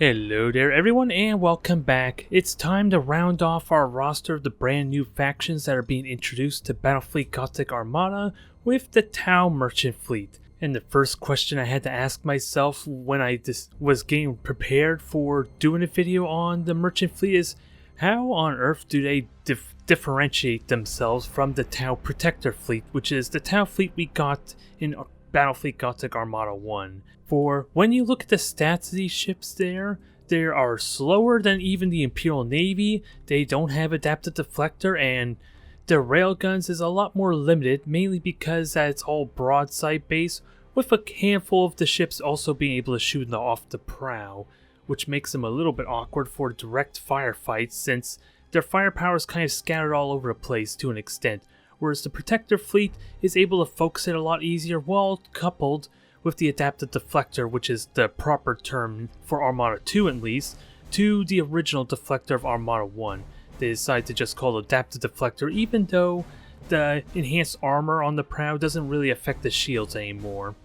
Hello there everyone and welcome back. It's time to round off our roster of the brand new factions that are being introduced to Battlefleet Gothic Armada with the Tau Merchant Fleet. And the first question I had to ask myself when I was getting prepared for doing a video on the Merchant Fleet is, how on earth do they differentiate themselves from the Tau Protector Fleet, which is the Tau fleet we got in Battlefleet Gothic Armada 1. For when you look at the stats of these ships they are slower than even the Imperial Navy, they don't have adaptive deflector, and their railguns is a lot more limited, mainly because it's all broadside based, with a handful of the ships also being able to shoot off the prow, which makes them a little bit awkward for direct firefights since their firepower is kind of scattered all over the place to an extent, whereas the Protector fleet is able to focus it a lot easier while coupled with the adaptive deflector, which is the proper term for Armada 2 at least, to the original deflector of Armada 1. They decided to just call it adaptive deflector even though the enhanced armor on the prow doesn't really affect the shields anymore.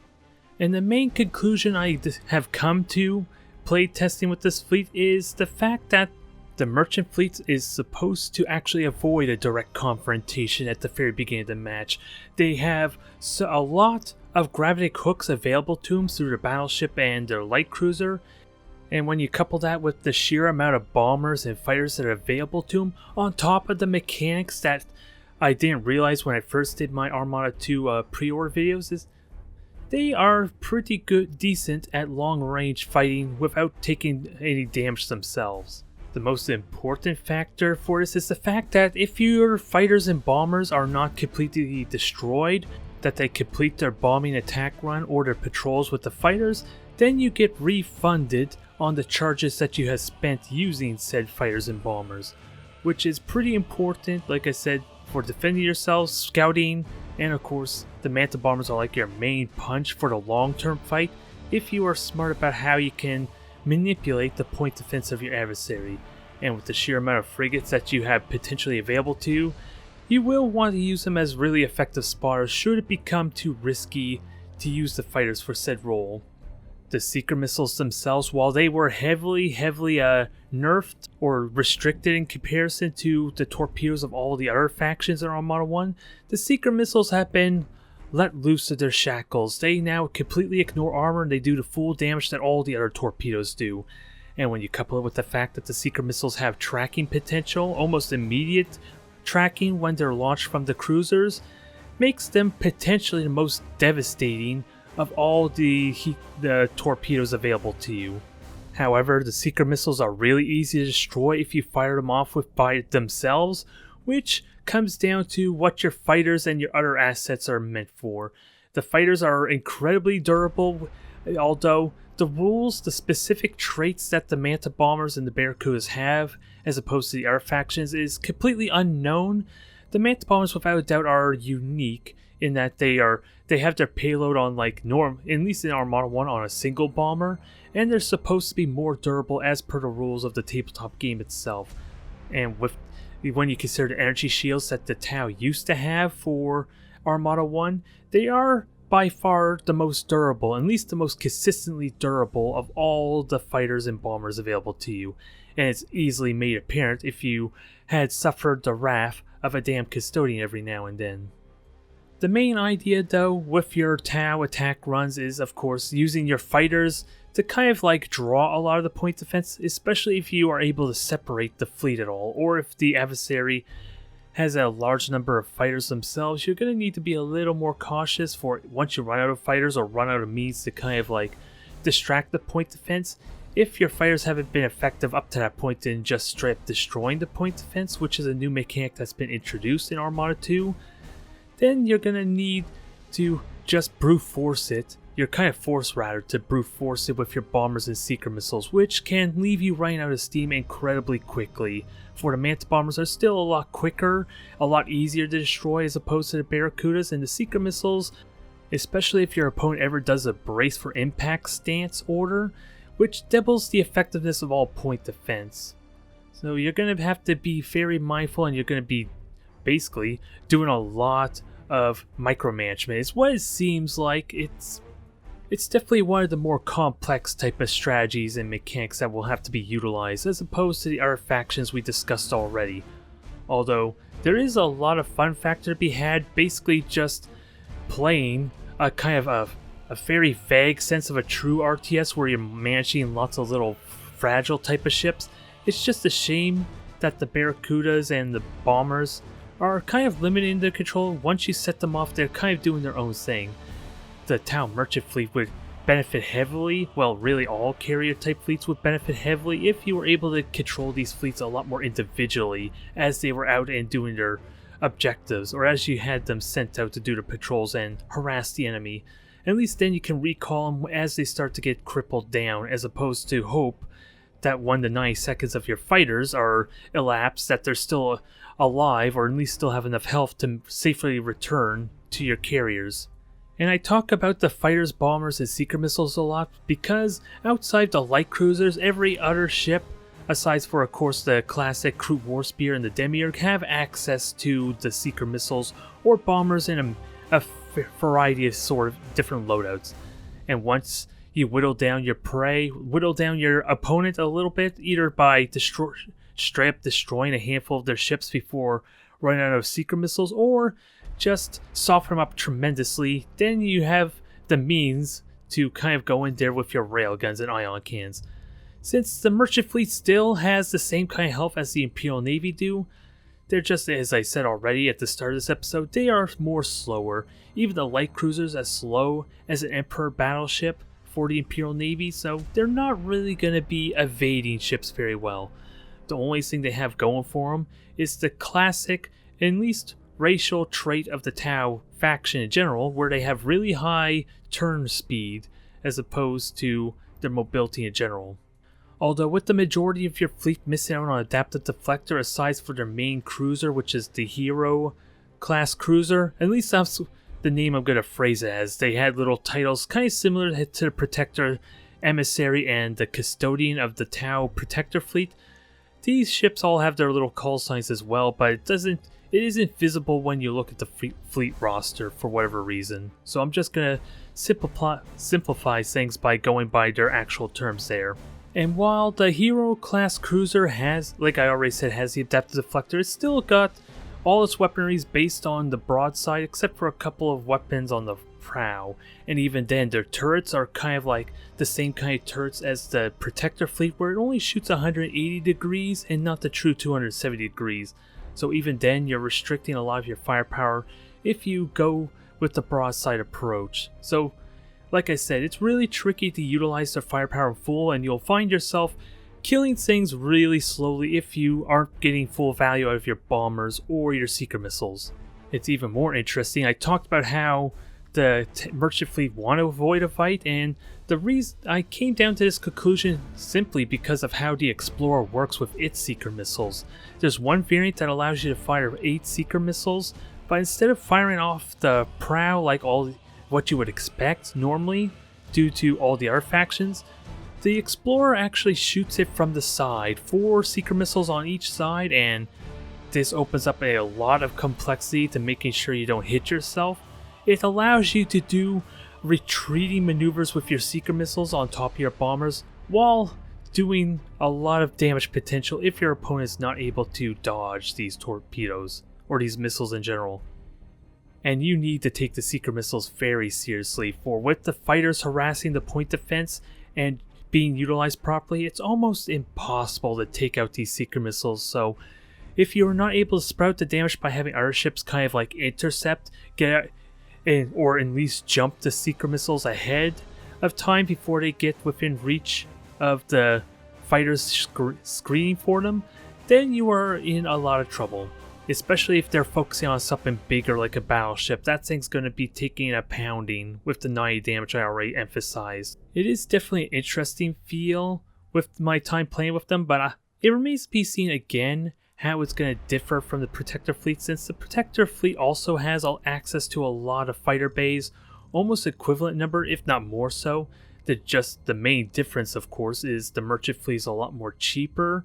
And the main conclusion I have come to playtesting with this fleet is the fact that the Merchant Fleet is supposed to actually avoid a direct confrontation at the very beginning of the match. They have a lot of gravitic hooks available to them through their battleship and their light cruiser, and when you couple that with the sheer amount of bombers and fighters that are available to them, on top of the mechanics that I didn't realize when I first did my Armada 2 pre-order videos, is they are pretty decent at long range fighting without taking any damage themselves. The most important factor for this is the fact that if your fighters and bombers are not completely destroyed, that they complete their bombing attack run or their patrols with the fighters, then you get refunded on the charges that you have spent using said fighters and bombers, which is pretty important, like I said, for defending yourselves, scouting, and of course the Manta Bombers are like your main punch for the long-term fight if you are smart about how you can manipulate the point defense of your adversary. And with the sheer amount of frigates that you have potentially available to you, you will want to use them as really effective spotters should it become too risky to use the fighters for said role. The Seeker missiles themselves, while they were heavily nerfed or restricted in comparison to the torpedoes of all the other factions in Armada 1, the Seeker missiles have been let loose of their shackles. They now completely ignore armor and they do the full damage that all the other torpedoes do. And when you couple it with the fact that the Seeker missiles have tracking potential, almost immediate tracking when they're launched from the cruisers, makes them potentially the most devastating of all the torpedoes available to you. However, the Seeker missiles are really easy to destroy if you fire them off by themselves, which comes down to what your fighters and your other assets are meant for. The fighters are incredibly durable, although the specific traits that the Manta Bombers and the Barracudas have, as opposed to the other factions, is completely unknown. The Manta Bombers, without a doubt, are unique in that they have their payload on at least in Armada 1, on a single bomber, and they're supposed to be more durable as per the rules of the tabletop game itself. And when you consider the energy shields that the Tau used to have for Armada 1, they are by far the most durable, at least the most consistently durable of all the fighters and bombers available to you. And it's easily made apparent if you had suffered the wrath of a damn custodian every now and then. The main idea though with your Tau attack runs is of course using your fighters to kind of draw a lot of the point defense, especially if you are able to separate the fleet at all, or if the adversary has a large number of fighters themselves. You're going to need to be a little more cautious for once you run out of fighters or run out of means to kind of distract the point defense. If your fighters haven't been effective up to that point in just straight up destroying the point defense, which is a new mechanic that's been introduced in Armada 2, then you're going to need to just brute force it. You're kind of forced rather to brute force it with your bombers and Seeker missiles, which can leave you running out of steam incredibly quickly. For the Manta Bombers are still a lot quicker, a lot easier to destroy as opposed to the Barracudas, and the Seeker missiles, especially if your opponent ever does a brace for impact stance order, which doubles the effectiveness of all point defense. So you're going to have to be very mindful, and you're going to be basically doing a lot of micromanagement. It's what it seems like. It's definitely one of the more complex type of strategies and mechanics that will have to be utilized as opposed to the other factions we discussed already. Although, there is a lot of fun factor to be had, basically just playing a kind of a very vague sense of a true RTS where you're managing lots of little fragile type of ships. It's just a shame that the Barracudas and the Bombers are kind of limited in their control. Once you set them off, they're kind of doing their own thing. The Tau Merchant Fleet would benefit heavily, well, really all carrier type fleets would benefit heavily if you were able to control these fleets a lot more individually as they were out and doing their objectives, or as you had them sent out to do the patrols and harass the enemy. At least then you can recall them as they start to get crippled down, as opposed to hope that 1 to 9 seconds of your fighters are elapsed, that they're still alive, or at least still have enough health to safely return to your carriers. And I talk about the fighters, bombers, and seeker missiles a lot because outside the light cruisers, every other ship, aside for of course the classic Crude War Spear and the Demiurge, have access to the seeker missiles or bombers in a variety of sort of different loadouts. And once you whittle down your prey, whittle down your opponent a little bit, either by straight up destroying a handful of their ships before running out of seeker missiles, or just soften them up tremendously, then you have the means to kind of go in there with your railguns and ion cannons. Since the merchant fleet still has the same kind of health as the Imperial Navy do, they're just, as I said already at the start of this episode, they are more slower. Even the light cruisers as slow as an Emperor battleship for the Imperial Navy, so they're not really going to be evading ships very well. The only thing they have going for them is the classic, at least racial trait of the Tau faction in general, where they have really high turn speed as opposed to their mobility in general. Although with the majority of your fleet missing out on adaptive deflector aside for their main cruiser, which is the Hero class cruiser, at least that's the name I'm going to phrase it as. They had little titles kind of similar to the Protector, Emissary, and the Custodian of the Tau Protector fleet. These ships all have their little call signs as well, but it isn't visible when you look at the fleet roster for whatever reason. So I'm just going to simplify things by going by their actual terms there. And while the Hero class cruiser has, like I already said, has the adaptive deflector, it's still got all its weaponry based on the broadside, except for a couple of weapons on the prow. And even then, their turrets are kind of like the same kind of turrets as the Protector fleet, where it only shoots 180 degrees and not the true 270 degrees. So even then, you're restricting a lot of your firepower if you go with the broadside approach. So, like I said, it's really tricky to utilize their firepower in full, and you'll find yourself killing things really slowly if you aren't getting full value out of your bombers or your seeker missiles. It's even more interesting. I talked about how the merchant fleet want to avoid a fight, and the reason I came down to this conclusion simply because of how the Explorer works with its seeker missiles. There's one variant that allows you to fire 8 seeker missiles, but instead of firing off the prow like all what you would expect normally due to all the other factions, the Explorer actually shoots it from the side, 4 seeker missiles on each side, and this opens up a lot of complexity to making sure you don't hit yourself. It allows you to do retreating maneuvers with your seeker missiles on top of your bombers while doing a lot of damage potential if your opponent is not able to dodge these torpedoes or these missiles in general. And you need to take the seeker missiles very seriously, for with the fighters harassing the point defense and being utilized properly, it's almost impossible to take out these seeker missiles. So if you're not able to sprout the damage by having other ships kind of like intercept, or at least jump the seeker missiles ahead of time before they get within reach of the fighters screening for them, then you are in a lot of trouble. Especially if they're focusing on something bigger like a battleship, that thing's going to be taking a pounding with the 90 damage I already emphasized. It is definitely an interesting feel with my time playing with them, but it remains to be seen again how it's going to differ from the Protector fleet, since the Protector fleet also has access to a lot of fighter bays, almost equivalent number if not more so. The main difference of course is the merchant fleet is a lot more cheaper,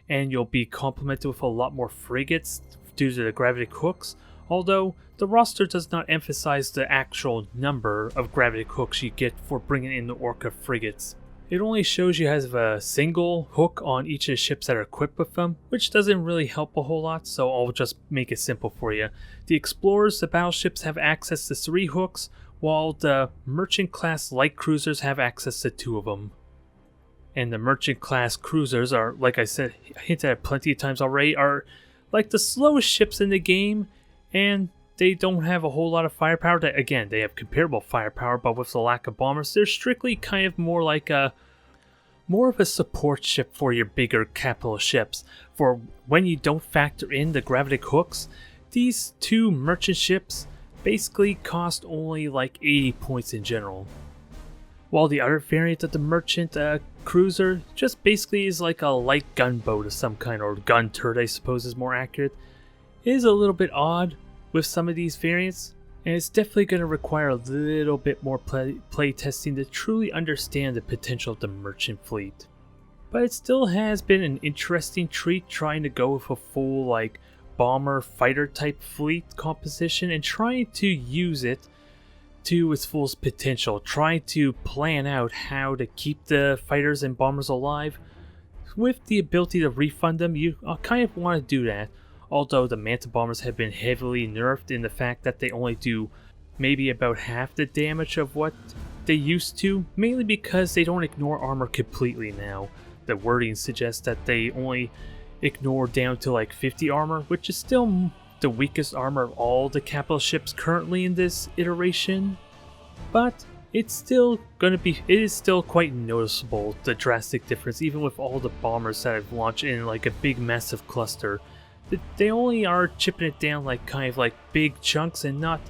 and you'll be complemented with a lot more frigates due to the gravity hooks, although the roster does not emphasize the actual number of gravity hooks you get for bringing in the Orca frigates. It only shows you have a single hook on each of the ships that are equipped with them, which doesn't really help a whole lot, so I'll just make it simple for you. The explorers, the battleships, have access to 3 hooks, while the merchant class light cruisers have access to 2 of them. And the merchant class cruisers are, like I said, hinted at plenty of times already, are like the slowest ships in the game, and they don't have a whole lot of firepower. Again, they have comparable firepower, but with the lack of bombers, they're strictly kind of more of a support ship for your bigger capital ships. For when you don't factor in the gravitic hooks, these 2 merchant ships basically cost only like 80 points in general. While the other variant of the merchant cruiser just basically is like a light gunboat of some kind, or gun turret I suppose is more accurate. It is a little bit odd with some of these variants, and it's definitely going to require a little bit more play testing to truly understand the potential of the merchant fleet. But it still has been an interesting treat trying to go with a full like bomber fighter type fleet composition and trying to use it to its full potential, trying to plan out how to keep the fighters and bombers alive. With the ability to refund them, you kind of want to do that. Although the Manta Bombers have been heavily nerfed in the fact that they only do maybe about half the damage of what they used to, mainly because they don't ignore armor completely now. The wording suggests that they only ignore down to like 50 armor, which is still the weakest armor of all the capital ships currently in this iteration. But it is still quite noticeable, the drastic difference, even with all the bombers that have launched in like a big massive cluster. They only are chipping it down like kind of like big chunks and not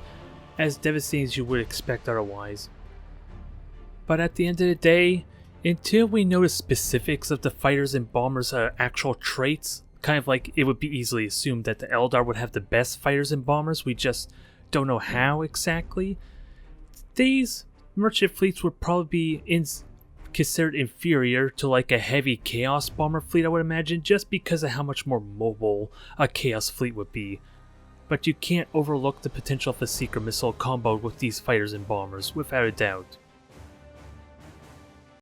as devastating as you would expect otherwise. But at the end of the day, until we know the specifics of the fighters and bombers' actual traits, kind of like it would be easily assumed that the Eldar would have the best fighters and bombers, we just don't know how exactly. These merchant fleets would probably be considered inferior to like a heavy Chaos bomber fleet, I would imagine, just because of how much more mobile a Chaos fleet would be. But you can't overlook the potential of a secret missile combo with these fighters and bombers, without a doubt.